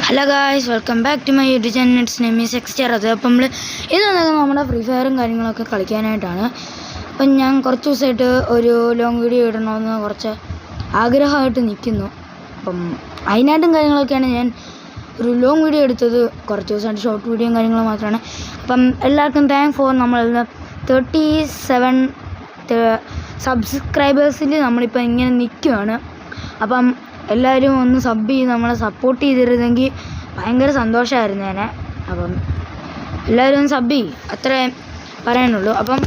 Hello guys, welcome back to my YouTube channel. It's name is Xstar. അത് അപ്പം ഇത് നമ്മുടെ ഫ്രീ ഫയറും കാര്യങ്ങളൊക്കെ കളിക്കാനായിട്ടാണ്. അപ്പം ഞാൻ കുറച്ച് ദിവസമായിട്ട് ഒരു ലോങ് വീഡിയോ ഇടണമെന്ന് കുറച്ച് ആഗ്രഹമായിട്ട് നിൽക്കുന്നു. അപ്പം അതിനായിട്ടും കാര്യങ്ങളൊക്കെയാണ് ഞാൻ ഒരു ലോങ് വീഡിയോ എടുത്തത്. കുറച്ച് ദിവസമായിട്ട് ഷോർട്ട് വീഡിയോയും കാര്യങ്ങളും മാത്രമാണ്. അപ്പം എല്ലാവർക്കും താങ്ക് ഫോർ. നമ്മൾ 37 സബ്സ്ക്രൈബേഴ്സിൽ നമ്മളിപ്പോൾ ഇങ്ങനെ നിൽക്കുകയാണ്. അപ്പം എല്ലാവരും ഒന്ന് സബ് ചെയ്ത് നമ്മളെ സപ്പോർട്ട് ചെയ്തിരുന്നെങ്കിൽ ഭയങ്കര സന്തോഷമായിരുന്നേനെ. അപ്പം എല്ലാവരും ഒന്ന് സബ് ചെയ്യും, അത്രേ പറയാനുള്ളൂ. അപ്പം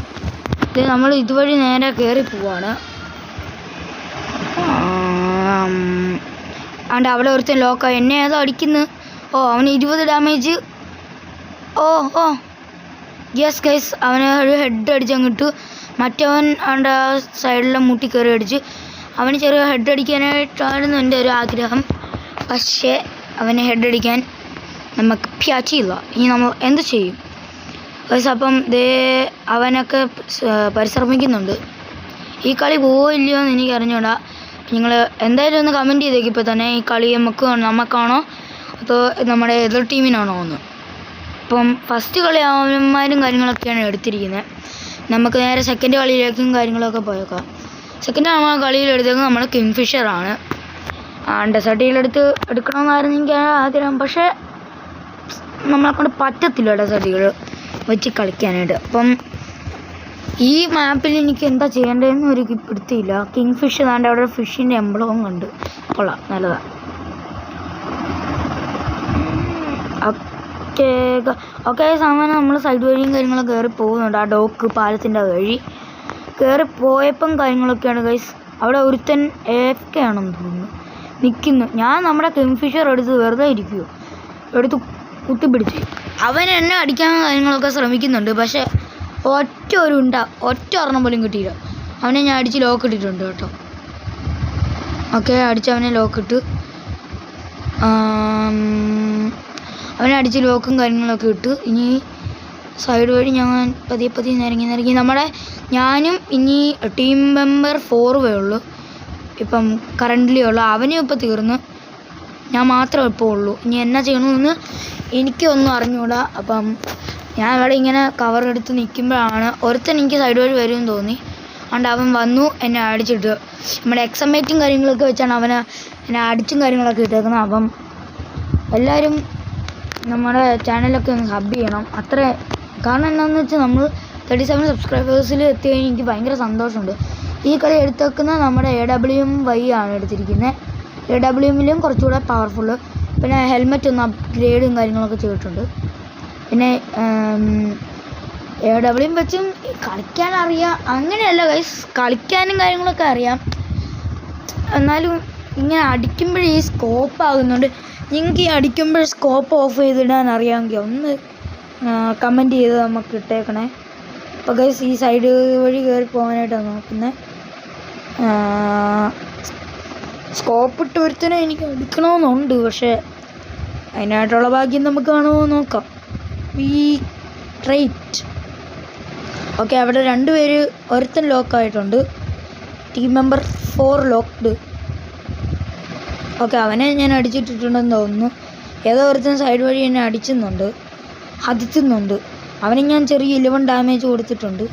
ഇത് നമ്മൾ ഇതുവഴി നേരെ കയറി പോവാണ്. ആണ്ട് അവിടെ ഒരുത്തൻ ലോക്കായി. എന്നെ ഏതോ അടിക്കുന്നു. അവന് 20 ഡാമേജ്. യെസ് ഗൈസ്, അവന് ഒരു ഹെഡ് അടിച്ചങ്ങിട്ടു. മറ്റവൻ അവൻ്റെ സൈഡിലെ മുട്ടി കയറി അടിച്ച്. അവന് ചെറിയ ഹെഡ് അടിക്കാനായിട്ടായിരുന്നു എൻ്റെ ഒരു ആഗ്രഹം. പക്ഷേ അവന് ഹെഡ് അടിക്കാൻ നമുക്ക് പറ്റിയില്ല. ഇനി നമ്മൾ എന്ത് ചെയ്യും? അപ്പം അവനൊക്കെ പരിശ്രമിക്കുന്നുണ്ട്. ഈ കളി പോയില്ലയോ എന്ന് എനിക്ക് അറിഞ്ഞൂടാ. നിങ്ങൾ എന്തായാലും ഒന്ന് കമൻറ്റ് ചെയ്തേക്കും ഇപ്പോൾ തന്നെ. ഈ കളി നമുക്കാണോ അതോ നമ്മുടെ എതിർ ടീമിനാണോ എന്ന്. അപ്പം ഫസ്റ്റ് കളി അവന്മാരും കാര്യങ്ങളൊക്കെയാണ് എടുത്തിരിക്കുന്നത്. നമുക്ക് നേരെ സെക്കൻഡ് കളിയിലേക്കും കാര്യങ്ങളൊക്കെ പോയേക്കാം. സെക്കൻഡ് നമ്മൾ കളിയിലെടുത്തേക്കുന്നത് നമ്മുടെ കിങ്ഫിഷറാണ്. ഡെസർട്ടിയിലെടുത്ത് എടുക്കണമെന്നായിരുന്നു എനിക്ക് ആഗ്രഹം. പക്ഷേ നമ്മളെക്കൊണ്ട് പറ്റത്തില്ല ഡെസർട്ടികൾ വെച്ച് കളിക്കാനായിട്ട്. അപ്പം ഈ മാപ്പിൽ എനിക്ക് എന്താ ചെയ്യേണ്ടതെന്ന് ഒരു പിടുത്തിയില്ല. കിങ്ഫിഷ് താണ്ട് അവിടെ ഫിഷിൻ്റെ എംബ്ലവും കണ്ട്. കൊള്ളാം, നല്ലതാണ്. ഓക്കെ സാമാനം നമ്മൾ സൈഡ് വഴിയും കാര്യങ്ങളൊക്കെ കയറി പോകുന്നുണ്ട്. ആ ഡോക്ക് പാലത്തിൻ്റെ വഴി കയറി പോയപ്പം കാര്യങ്ങളൊക്കെയാണ് ഗൈസ്. അവിടെ ഒരുത്തൻ AFK ആണെന്ന് തോന്നുന്നു നിൽക്കുന്നു. ഞാൻ നമ്മുടെ കിങ്ഫിഷർ എടുത്ത് വെറുതെ ഇരിക്കുമോ, എടുത്ത് കുത്തിപ്പിടിച്ച് അവൻ എന്നെ അടിക്കാൻ കാര്യങ്ങളൊക്കെ ശ്രമിക്കുന്നുണ്ട്. പക്ഷേ ഒറ്റ ഒരെണ്ണം പോലും കിട്ടിയില്ല. അവനെ ഞാൻ അടിച്ച് ലോക്ക് ഇട്ടിട്ടുണ്ട് കേട്ടോ. ഓക്കെ, അടിച്ച് അവനെ ലോക്കിട്ട് അവനെ അടിച്ച് ലോക്കും കാര്യങ്ങളൊക്കെ ഇട്ട് ഇനി സൈഡ് വഴി ഞാൻ പതിയെ നിരങ്ങി ഞാനും ഇനി ടീം മെമ്പർ 4 ഉള്ളൂ ഇപ്പം കറൻ്റ്ലി ഉള്ളു. അവനും ഇപ്പോൾ തീർന്നു, ഞാൻ മാത്രമേ ഇപ്പോൾ ഉള്ളൂ. ഇനി എന്നാ ചെയ്യണമെന്ന് എനിക്കൊന്നും അറിഞ്ഞൂടാ. അപ്പം ഞാൻ ഇവിടെ ഇങ്ങനെ കവർ എടുത്ത് നിൽക്കുമ്പോഴാണ് ഒരുത്തൻ എനിക്ക് സൈഡ് വഴി വരുമെന്ന് തോന്നി. അതുകൊണ്ട് അവൻ വന്നു എന്നെ അടിച്ചിട്ട്. നമ്മുടെ എക്സമേറ്റും കാര്യങ്ങളൊക്കെ വെച്ചാണ് എന്നെ അടിച്ചും കാര്യങ്ങളൊക്കെ ഇട്ടേക്കുന്നത്. അപ്പം എല്ലാവരും നമ്മുടെ ചാനലൊക്കെ ഒന്ന് സബ് ചെയ്യണം. കാരണം എന്താണെന്ന് വെച്ചാൽ നമ്മൾ 37 സബ്സ്ക്രൈബേഴ്സിൽ എത്തിയതിന് എനിക്ക് ഭയങ്കര സന്തോഷമുണ്ട്. ഈ കളി എടുത്തേക്കുന്നത് നമ്മുടെ AWMY ആണ് എടുത്തിരിക്കുന്നത്. AWMലും കുറച്ചുകൂടെ പവർഫുള്ള്. പിന്നെ ഹെൽമെറ്റ് ഒന്ന് അപ്ഗ്രേഡും കാര്യങ്ങളൊക്കെ ചെയ്തിട്ടുണ്ട്. പിന്നെ AWM വെച്ചും കളിക്കാൻ അറിയാം. അങ്ങനെയല്ല ഗൈസ്, കളിക്കാനും കാര്യങ്ങളൊക്കെ അറിയാം. എന്നാലും ഇങ്ങനെ അടിക്കുമ്പോഴേ ഈ സ്കോപ്പ് ആകുന്നുണ്ട്. നിങ്ങൾക്ക് ഈ അടിക്കുമ്പോൾ സ്കോപ്പ് ഓഫ് ചെയ്തിടാൻ അറിയാമെങ്കിൽ ഒന്ന് കമൻറ്റ് ചെയ്ത് നമുക്ക് ഇട്ടേക്കണേ. അപ്പോൾ ഗൈസ് ഈ സൈഡ് വഴി കയറി പോകാനായിട്ടാണ് നോക്കുന്നത്. സ്കോപ്പ് ഇട്ട് ഒരുത്തനെ എനിക്ക് എടുക്കണമെന്നുണ്ട്. പക്ഷേ അതിനായിട്ടുള്ള ഭാഗ്യം നമുക്ക് കാണുമോ നോക്കാം. റൈറ്റ്. ഓക്കെ, അവിടെ 2 പേര്, ഒരുത്തൻ ലോക്കായിട്ടുണ്ട്. Team member 4 locked. ഓക്കെ, അവനെ ഞാൻ അടിച്ചിട്ടിട്ടുണ്ടെന്ന് തോന്നുന്നു. ഏതോ ഒരുത്തൻ സൈഡ് വഴി എന്നെ ഹതിച്ചുന്നുണ്ട്. അവന് ഞാൻ ചെറിയ 11 ഡാമേജ് കൊടുത്തിട്ടുണ്ട്.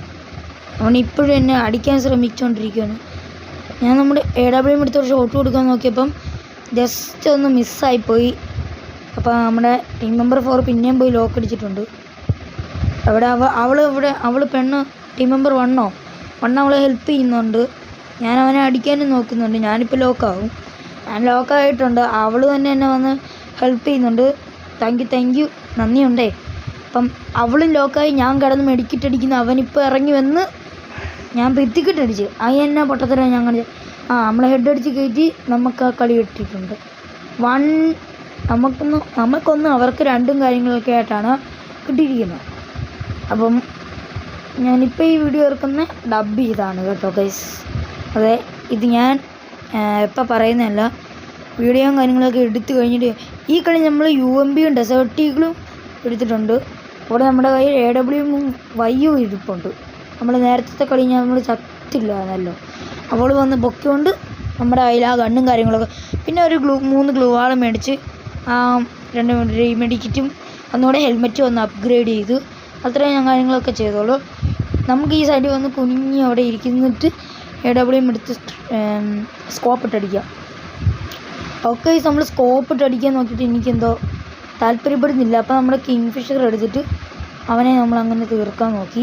അവൻ ഇപ്പോഴും എന്നെ അടിക്കാൻ ശ്രമിച്ചുകൊണ്ടിരിക്കുകയാണ്. ഞാൻ നമ്മുടെ AWM എടുത്തൊരു ഷോട്ട് കൊടുക്കാൻ നോക്കിയപ്പം ജസ്റ്റ് ഒന്ന് മിസ്സായിപ്പോയി. അപ്പോൾ നമ്മുടെ ടീം മെമ്പർ 4 പിന്നെയും പോയി ലോക്ക് അടിച്ചിട്ടുണ്ട്. അവിടെ അവൾ പെണ്ണ് ടീം മെമ്പർ 1 അവളെ ഹെൽപ്പ് ചെയ്യുന്നുണ്ട്. ഞാൻ അവനെ അടിക്കാനും നോക്കുന്നുണ്ട്. ഞാനിപ്പോൾ ലോക്കാവും. ഞാൻ ലോക്കായിട്ടുണ്ട്. അവൾ തന്നെ എന്നെ വന്ന് ഹെൽപ്പ് ചെയ്യുന്നുണ്ട്. താങ്ക് യു, നന്ദിയുണ്ടേ. അപ്പം അവളും ലോക്കായി. ഞാൻ കിടന്ന് മെഡിക്കറ്റ് അടിക്കുന്നു. അവനിപ്പോൾ ഇറങ്ങി വന്ന് ഞാൻ ഭിത്തിക്കിട്ടടിച്ച് എന്നെ പൊട്ടത്തരം ഞാൻ കാണിച്ചു. നമ്മളെ ഹെഡ് അടിച്ച് കയറ്റി നമുക്ക് ആ കളി കിട്ടിയിട്ടുണ്ട്. നമുക്കൊന്ന് അവർക്ക് 2 കാര്യങ്ങളൊക്കെ ആയിട്ടാണ് കിട്ടിയിരിക്കുന്നത്. അപ്പം ഞാനിപ്പോൾ ഈ വീഡിയോ ഇറക്കുന്ന ഡബ് ചെയ്താണ് കേട്ടോ ഗൈസ്. അതെ, ഇത് ഞാൻ ഇപ്പം പറയുന്നതല്ല. വീഡിയോയും കാര്യങ്ങളൊക്കെ എടുത്തു കഴിഞ്ഞിട്ട് ഈ കളി നമ്മൾ UMBയും ഡെസേർട്ടികളും എടുത്തിട്ടുണ്ട്. അവിടെ നമ്മുടെ കയ്യിൽ AWMY ഇരിപ്പുണ്ട്. നമ്മൾ നേരത്തെ കളി നമ്മൾ ചത്തില്ലായിരുന്നല്ലോ. അവൾ വന്ന് പൊക്കിക്കൊണ്ട് നമ്മുടെ കയ്യിൽ ആ ഗണ്ണും കാര്യങ്ങളൊക്കെ. പിന്നെ ഒരു 3 ഗ്ലൂ വാൾ മേടിച്ച് 2 മെഡിക്കിറ്റും ഒന്നുകൂടെ ഹെൽമെറ്റും ഒന്ന് അപ്ഗ്രേഡ് ചെയ്തു. അത്രയും ഞാൻ കാര്യങ്ങളൊക്കെ ചെയ്തോളൂ. നമുക്ക് ഈ സൈഡിൽ വന്ന് കുനിഞ്ഞ് അവിടെ ഇരിക്കുന്നിട്ട് AWM എടുത്ത് സ്കോപ്പ് ഇട്ടടിക്കാം. ഓക്കെ, നമ്മൾ സ്കോപ്പ് ഇട്ടടിക്കാൻ നോക്കിയിട്ട് എനിക്കെന്തോ താല്പര്യപ്പെടുന്നില്ല. അപ്പോൾ നമ്മുടെ കിങ് ഫിഷർ എടുത്തിട്ട് അവനെ നമ്മൾ അങ്ങനെ തീർക്കാൻ നോക്കി.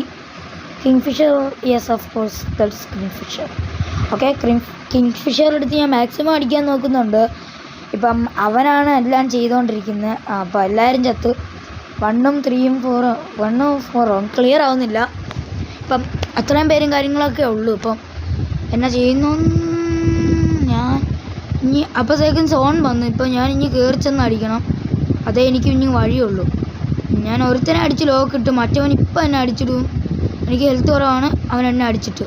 Kingfisher, yes of course that's Kingfisher. Okay, Kingfisher എടുത്ത് ഞാൻ മാക്സിമം അടിക്കാൻ നോക്കുന്നുണ്ട്. ഇപ്പം അവനാണ് എല്ലാം ചെയ്തുകൊണ്ടിരിക്കുന്നത്. അപ്പോൾ എല്ലാവരും ചത്ത് 1ഉം 3ഉം 4ഉം ക്ലിയർ ആവുന്നില്ല. ഇപ്പം അത്രയും പേരും കാര്യങ്ങളൊക്കെ ഉള്ളൂ. ഇപ്പം എന്നാ ചെയ്യുന്നു ഞാൻ ഇനി അപ്പോഴത്തേക്കും സോൺ വന്നു. ഇപ്പം ഞാൻ ഇനി കയറി ചെന്ന് അടിക്കണം. അതേ എനിക്ക് ഇനി വഴിയുള്ളൂ. ഞാൻ ഒരുത്തനെ അടിച്ച് ലോക്കിട്ട് മറ്റവൻ ഇപ്പം എന്നെ അടിച്ചിടും. എനിക്ക് ഹെൽത്ത് കുറവാണ്. അവൻ എന്നെ അടിച്ചിട്ട്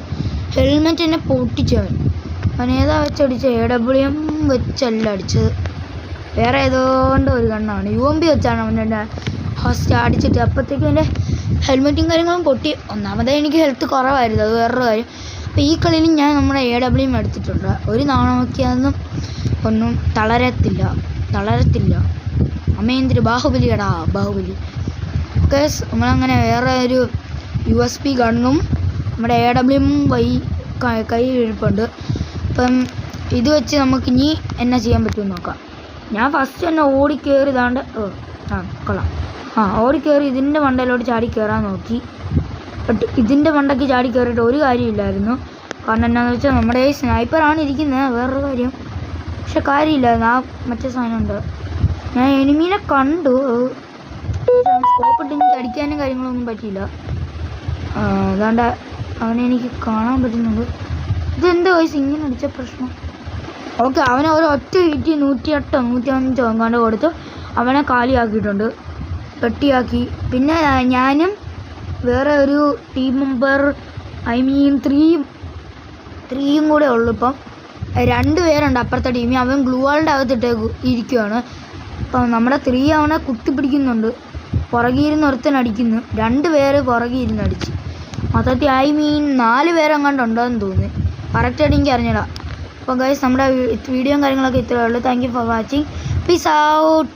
ഹെൽമെറ്റ് എന്നെ പൊട്ടിച്ചവൻ. അവൻ ഏതാ വെച്ചടിച്ചത്? AWM വെച്ചല്ല അടിച്ചത്, വേറെ ഏതോണ്ട് ഒരു കണ്ണാണ്. UMP വെച്ചാണ് അവൻ എന്നെ ഫസ്റ്റ് അടിച്ചിട്ട്. അപ്പോഴത്തേക്കും എൻ്റെ ഹെൽമെറ്റും കാര്യങ്ങളും പൊട്ടി. ഒന്നാമതേ എനിക്ക് ഹെൽത്ത് കുറവായിരുന്നു, അത് വേറൊരു കാര്യം. അപ്പോൾ ഈ കളിയിൽ ഞാൻ നമ്മുടെ AWM എടുത്തിട്ടുണ്ട്. ഒരു നാണമൊക്കെയൊന്നും ഒന്നും തളരത്തില്ല. അമ്മേന്ദ്ര ബാഹുബലിയടാ ബാഹുബലി. ഓക്കെ, നമ്മളങ്ങനെ വേറെ ഒരു USB ഗണ്ണും നമ്മുടെ AWM കയ്യിൽ ഇരിപ്പുണ്ട്. അപ്പം ഇത് വെച്ച് നമുക്കിനി എന്നാ ചെയ്യാൻ പറ്റുമെന്ന് നോക്കാം. ഞാൻ ഫസ്റ്റ് തന്നെ ഓടിക്കയറി ഇതാണ്ട് കൊള്ളാം. ഓടിക്കയറി ഇതിൻ്റെ മണ്ടയിലോട്ട് ചാടി കയറാൻ നോക്കി. ബട്ട് ഇതിൻ്റെ മണ്ടയ്ക്ക് ചാടി കയറിയിട്ട് ഒരു കാര്യമില്ലായിരുന്നു. കാരണം എന്താണെന്ന് വെച്ചാൽ നമ്മുടെ ഈ സ്നൈപ്പറാണ് ഇരിക്കുന്നത്, വേറൊരു കാര്യം. പക്ഷെ കാര്യമില്ലായിരുന്നു. മറ്റേ സാധനമുണ്ട്. ഞാൻ എനിമീനെ കണ്ടു. സ്കോപ്പ് ഇട്ട് എനിക്ക് അടിക്കാനും കാര്യങ്ങളൊന്നും പറ്റിയില്ല. അതുകൊണ്ട് അവനെ എനിക്ക് കാണാൻ പറ്റുന്നുണ്ട്. ഇതെന്താ വയസ്സ് ഇങ്ങനെ അടിച്ച പ്രശ്നം? ഓക്കെ, അവനെ ഒരൊറ്റ ഹിറ്റ് 108 105 എങ്ങാണ്ട് കൊടുത്ത് അവനെ കാലിയാക്കിയിട്ടുണ്ട്, പെട്ടിയാക്കി. പിന്നെ ഞാനും വേറെ ഒരു ടീം മെമ്പർ, ത്രീയും കൂടെ ഉള്ളു. ഇപ്പം 2 പേരുണ്ട് അപ്പുറത്തെ ടീമിൽ. അവൻ ഗ്ലൂ വാളിൻ്റെ അകത്തിട്ട് ഇരിക്കുകയാണ്. അപ്പം നമ്മുടെ 3 അവനെ കുത്തിപ്പിടിക്കുന്നുണ്ട്. പുറകിരുന്ന് ഒരുത്തൻ അടിക്കുന്നു. 2 പേര് പുറകിരുന്ന് അടിച്ച് മൊത്തത്തിൽ 4 പേരെങ്ങാണ്ടുണ്ടോയെന്ന് തോന്നി. കറക്റ്റായിട്ട് എനിക്ക് അറിഞ്ഞില്ല. അപ്പോൾ ഗൈസ്, നമ്മുടെ വീഡിയോയും കാര്യങ്ങളൊക്കെ ഇത്രയേ ഉള്ളൂ. Thank you for watching. Peace out.